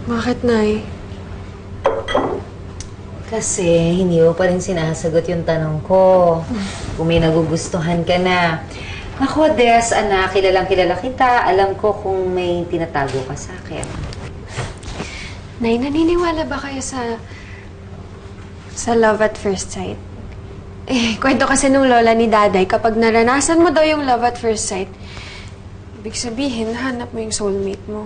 Bakit, Nay? Kasi hindi mo pa rin sinasagot yung tanong ko. Kung may nagugustuhan ka na. Naku, Des, anak, kilalang kilala kita. Alam ko kung may tinatago ka sa akin. Nay, naniniwala ba kayo sa love at first sight? Kwento kasi nung lola ni Daday, kapag naranasan mo daw yung love at first sight, ibig sabihin, hanap mo yung soulmate mo.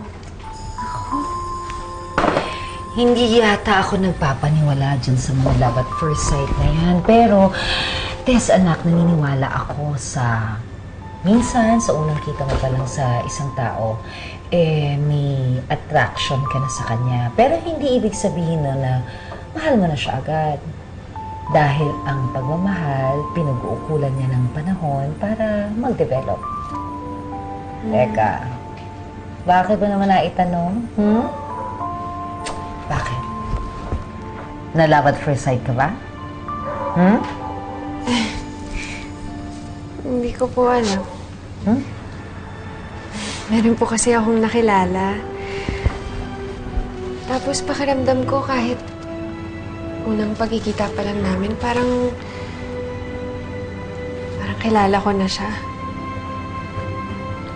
Hindi yata ako nagpapaniwala dyan sa mga love at first sight na yan. Pero, Tess, anak, naniniwala ako sa... Minsan, sa unang kita mo pa lang sa isang tao, may attraction ka na sa kanya. Pero hindi ibig sabihin na mahal mo na siya agad. Dahil ang pagmamahal, pinag-uukulan niya ng panahon para mag-develop. Teka, bakit ba naman naitanong? Bakit? Na-love at first sight ka ba? Hindi ko po alam. Meron po kasi akong nakilala. Tapos pakiramdam ko kahit unang pagkikita pa lang namin, parang kilala ko na siya.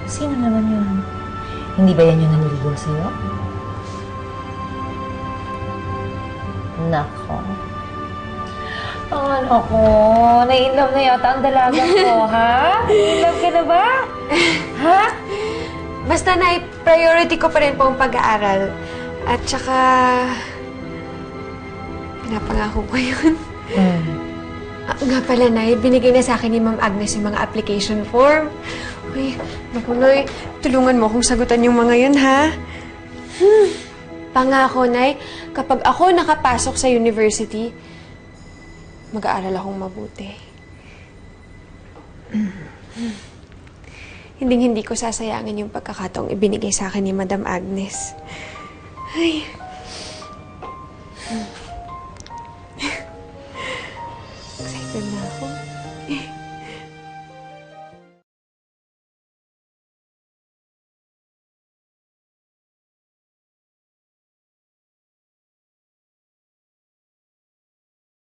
Sino naman yun? Hindi ba yan yung naniligaw sa'yo? Nako. Oh, nako. Na-inlove na yata ang dalaga ko, ha? Na-inlove ka na ba? Ha? Basta priority ko pa rin po ang pag-aaral. At saka... pinapangako ko yun. Nga pala, Nay, binigay na sa akin ni Ma'am Agnes yung mga application form. Uy, naku, Nay, tulungan mo kung sagutan yung mga yun, ha? Pangako, Nay, kapag ako nakapasok sa university, mag-aaral akong mabuti. Hindi ko sasayangin yung pagkakataong ibinigay sa akin ni Madam Agnes. Ay...